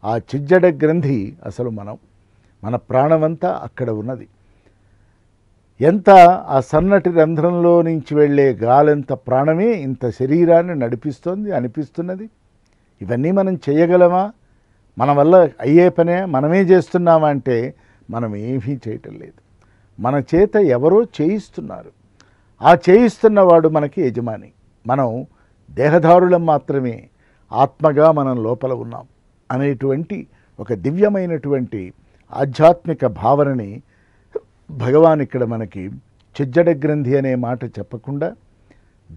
ఆ చిజ్జడ గ్రంథి అసలు మన ప్రాణమంతా అక్కడ ఉన్నది. ఎంత ఆ సన్నటి రంధ్రంలో నుంచి వెళ్ళే గాలెంత ప్రాణమే ఇంత శరీరాన్ని నడిపిస్తోంది అనిపిస్తున్నది. ఇవన్నీ మనం చేయగలమా? మన వల్ల అయ్యే పనే మనమే చేస్తున్నామా అంటే మనం ఏమీ చేయటం లేదు. మన చేత ఎవరో చేయిస్తున్నారు. ఆ చేయిస్తున్నవాడు మనకి యజమాని. మనం దేహదారులం మాత్రమే, ఆత్మగా మనం లోపల ఉన్నాం అనేటువంటి ఒక దివ్యమైనటువంటి ఆధ్యాత్మిక భావనని భగవాన్ ఇక్కడ మనకి చిజ్జడ గ్రంథి అనే మాట చెప్పకుండా,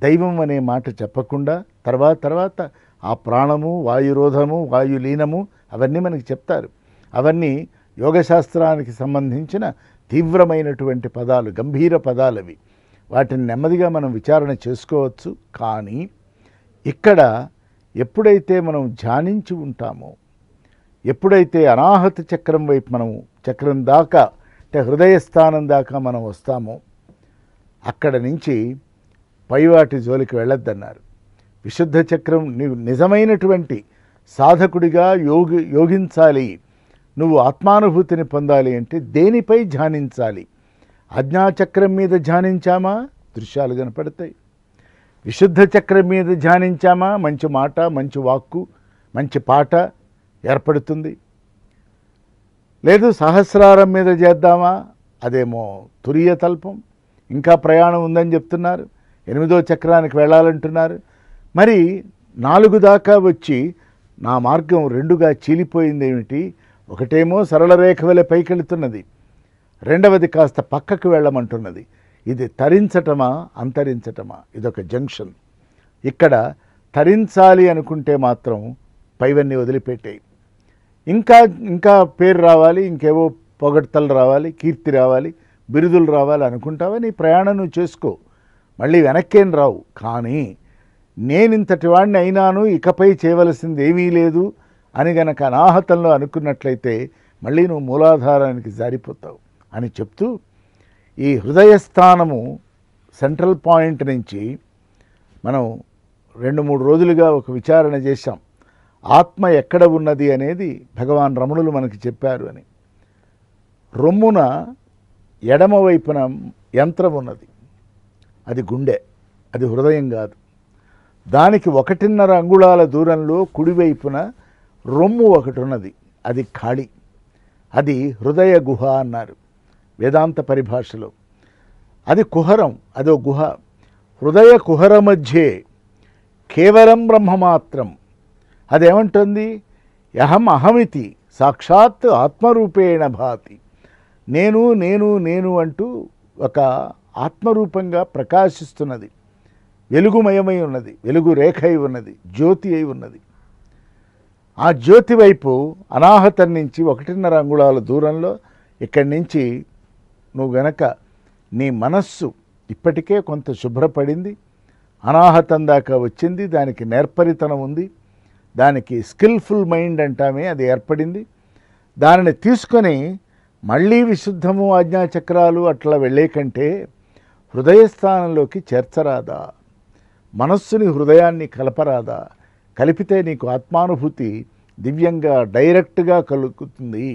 దైవం అనే మాట చెప్పకుండా తర్వాత ఆ ప్రాణము, వాయురోధము, వాయులీనము అవన్నీ మనకి చెప్తారు. అవన్నీ యోగశాస్త్రానికి సంబంధించిన తీవ్రమైనటువంటి పదాలు, గంభీర పదాలవి. వాటిని నెమ్మదిగా మనం విచారణ చేసుకోవచ్చు. కానీ ఇక్కడ ఎప్పుడైతే మనం ధ్యానించి ఉంటామో, ఎప్పుడైతే అనాహత చక్రం వైపు మనం చక్రం దాకా అంటే హృదయస్థానం దాకా మనం వస్తామో అక్కడ నుంచి పైవాటి జోలికి వెళ్ళొద్దన్నారు. విశుద్ధ చక్రం నీవు నిజమైనటువంటి సాధకుడిగా యోగించాలి, నువ్వు ఆత్మానుభూతిని పొందాలి అంటే దేనిపై ధ్యానించాలి? ఆజ్ఞాచక్రం మీద ధ్యానించామా దృశ్యాలు కనపడతాయి. విశుద్ధ చక్రం మీద ధ్యానించామా మంచి మాట, మంచి వాక్కు, మంచి పాట ఏర్పడుతుంది. లేదు సహస్రారం మీద చేద్దామా, అదేమో తురియ తల్పం, ఇంకా ప్రయాణం ఉందని చెప్తున్నారు. 8వ చక్రానికి వెళ్ళాలంటున్నారు. మరి 4 దాకా వచ్చి నా మార్గం 2గా చీలిపోయింది ఏమిటి? ఒకటేమో సరళ రేఖ వలె పైకెళుతున్నది, రెండవది కాస్త పక్కకు వెళ్ళమంటున్నది. ఇది తరించటమా అంతరించటమా? ఇదొక జంక్షన్. ఇక్కడ తరించాలి అనుకుంటే మాత్రం పైవన్నీ వదిలిపెట్టాయి. ఇంకా పేరు రావాలి, ఇంకేవో పొగడ్తలు రావాలి, కీర్తి రావాలి, బిరుదులు రావాలి అనుకుంటావా? నీ ప్రయాణం నువ్వు చేసుకో, మళ్ళీ వెనక్కేం రావు. కానీ నేనింతటి వాడిని అయినాను, ఇకపై చేయవలసింది ఏమీ లేదు అని గనక అనాహతంలో అనుకున్నట్లయితే మళ్ళీ నువ్వు మూలాధారానికి జారిపోతావు అని చెప్తూ, ఈ హృదయస్థానము సెంట్రల్ పాయింట్ నుంచి మనం 2-3 రోజులుగా ఒక విచారణ చేశాం. ఆత్మ ఎక్కడ ఉన్నది అనేది భగవాన్ రమణులు మనకి చెప్పారు అని. రొమ్మున ఎడమ వైపున యంత్రం ఉన్నది, అది గుండె, అది హృదయం కాదు. దానికి 1.5 అంగుళాల దూరంలో కుడివైపున రొమ్ము ఒకటి ఉన్నది, అది ఖాళీ, అది హృదయ గుహ అన్నారు వేదాంత పరిభాషలో. అది కుహరం, అదో గుహ. హృదయ కుహర మధ్యే కేవలం బ్రహ్మమాత్రం. అదేమంటుంది? యహం అహమితి సాక్షాత్ ఆత్మరూపేణ భాతి. నేను నేను నేను అంటూ ఒక ఆత్మరూపంగా ప్రకాశిస్తున్నది, వెలుగుమయమై ఉన్నది, వెలుగు రేఖ అయి ఉన్నది, జ్యోతి అయి ఉన్నది. ఆ జ్యోతి వైపు అనాహతం నుంచి 1.5 అంగుళాల దూరంలో ఇక్కడి నుంచి నువ్వు గనక నీ మనస్సు ఇప్పటికే కొంత శుభ్రపడింది, అనాహతం దాకా వచ్చింది, దానికి నేర్పరితనం ఉంది, దానికి స్కిల్ఫుల్ మైండ్ అంటామే అది ఏర్పడింది. దానిని తీసుకొని మళ్ళీ విశుద్ధము ఆజ్ఞాచక్రాలు అట్లా వెళ్ళే కంటే హృదయస్థానంలోకి చేర్చరాదా? మనస్సుని హృదయాన్ని కలపరాదా? కలిపితే నీకు ఆత్మానుభూతి దివ్యంగా డైరెక్ట్గా కలుగుతుంది.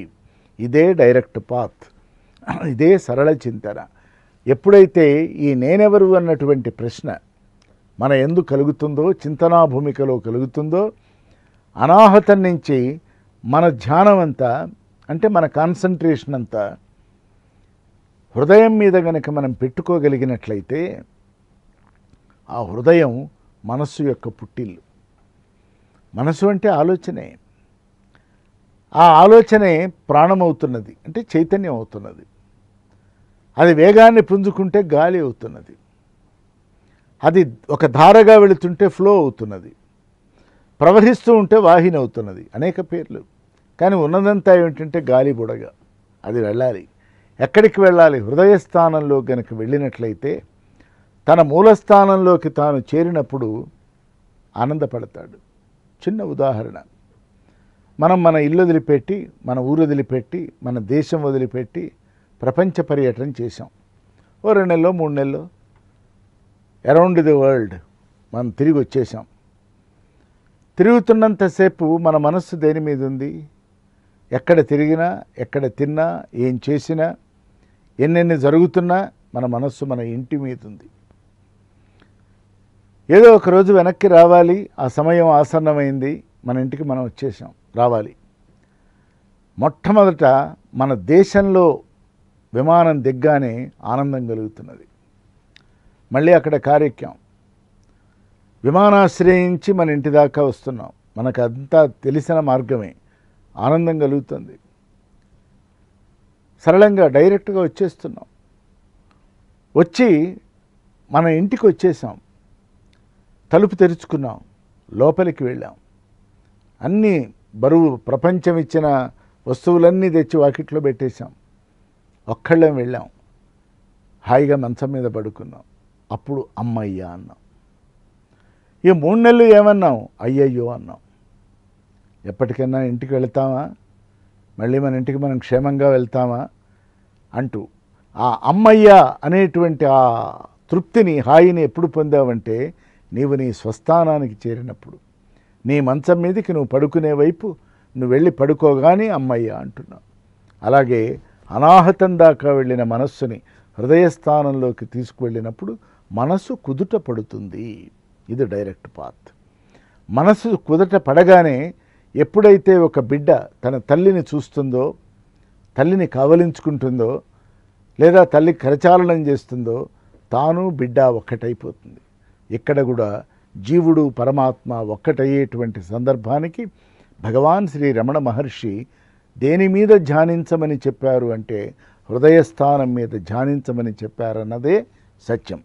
ఇదే డైరెక్ట్ పాత్, ఇదే సరళ చింతన. ఎప్పుడైతే ఈ నేనెవరు అన్నటువంటి ప్రశ్న మన ఎందు కలుగుతుందో, చింతనా భూమికలో కలుగుతుందో, అనాహతం నుంచి మన ధ్యానం అంతా అంటే మన కాన్సన్ట్రేషన్ అంతా హృదయం మీద గనక మనం పెట్టుకోగలిగినట్లయితే ఆ హృదయం మనస్సు యొక్క పుట్టిల్లు. మనసు అంటే ఆలోచనే, ఆ ఆలోచనే ప్రాణమవుతున్నది అంటే చైతన్యం అవుతున్నది. అది వేగాన్ని పుంజుకుంటే గాలి అవుతున్నది, అది ఒక ధారగా వెళుతుంటే ఫ్లో అవుతున్నది, ప్రవహిస్తూ ఉంటే వాహిని అవుతున్నది. అనేక పేర్లు, కానీ ఉన్నదంతా ఏమిటంటే గాలి బుడగ. అది వెళ్ళాలి. ఎక్కడికి వెళ్ళాలి? హృదయస్థానంలో కనుక వెళ్ళినట్లయితే తన మూలస్థానంలోకి తాను చేరినప్పుడు ఆనందపడతాడు. చిన్న ఉదాహరణ, మనం మన ఇల్లు వదిలిపెట్టి, మన ఊరు వదిలిపెట్టి, మన దేశం వదిలిపెట్టి ప్రపంచ పర్యటన చేశాం. ఓ 2 నెలలో 3 నెలలో అరౌండ్ ది వరల్డ్ మనం తిరిగి వచ్చేసాం. తిరుగుతున్నంతసేపు మన మనస్సు దేని మీద ఉంది? ఎక్కడ తిరిగినా, ఎక్కడ తిన్నా, ఏం చేసినా, ఎన్నెన్ని జరుగుతున్నా మన మనస్సు మన ఇంటి మీద ఉంది. ఏదో ఒక రోజు వెనక్కి రావాలి, ఆ సమయం ఆసన్నమైంది, మన ఇంటికి మనం వచ్చేసాం, రావాలి. మొట్టమొదట మన దేశంలో విమానం దిగ్గానే ఆనందం కలుగుతున్నది. మళ్ళీ అక్కడ కారెక్కాం, విమానాశ్రయించి మన ఇంటి దాకా వస్తున్నాం, మనకు అంతా తెలిసిన మార్గమే, ఆనందం కలుగుతుంది. సరళంగా డైరెక్ట్గా వచ్చేస్తున్నాం. వచ్చి మన ఇంటికి వచ్చేసాం, తలుపు తెరుచుకున్నాం, లోపలికి వెళ్ళాం. అన్నీ బరువు ప్రపంచం ఇచ్చిన వస్తువులన్నీ తెచ్చి వాకిట్లో పెట్టేశాం. ఒక్కళ్ళం వెళ్ళాం, హాయిగా మంచం మీద పడుకున్నాం. అప్పుడు అమ్మయ్య అన్నాం. ఈ 3 నెలలు ఏమన్నాం? అయ్యయ్యో అన్నాం. ఎప్పటికైనా ఇంటికి వెళ్తామా, మళ్ళీ మన ఇంటికి మనం క్షేమంగా వెళ్తామా అంటూ ఆ అమ్మయ్య అనేటువంటి ఆ తృప్తిని, హాయిని ఎప్పుడు పొందావంటే నీవు నీ స్వస్థానానికి చేరినప్పుడు. నీ మంచం మీదకి నువ్వు పడుకునే వైపు నువ్వు వెళ్ళి పడుకోగానే అమ్మయ్య అంటున్నావు. అలాగే అనాహతం దాకా వెళ్ళిన మనస్సుని హృదయస్థానంలోకి తీసుకువెళ్ళినప్పుడు మనసు కుదుట పడుతుంది. ఇది డైరెక్ట్ పాత్. మనసు కుదుట పడగానే ఎప్పుడైతే ఒక బిడ్డ తన తల్లిని చూస్తుందో, తల్లిని కావలించుకుంటుందో, లేదా తల్లి కరచాలనం చేస్తుందో, తాను బిడ్డ ఒక్కటైపోతుంది. ఇక్కడ కూడా జీవుడు పరమాత్మ ఒక్కటయ్యేటువంటి సందర్భానికి భగవాన్ శ్రీ రమణ మహర్షి దేని మీద ధ్యానించమని చెప్పారు అంటే హృదయస్థానం మీద ధ్యానించమని చెప్పారన్నదే సత్యం.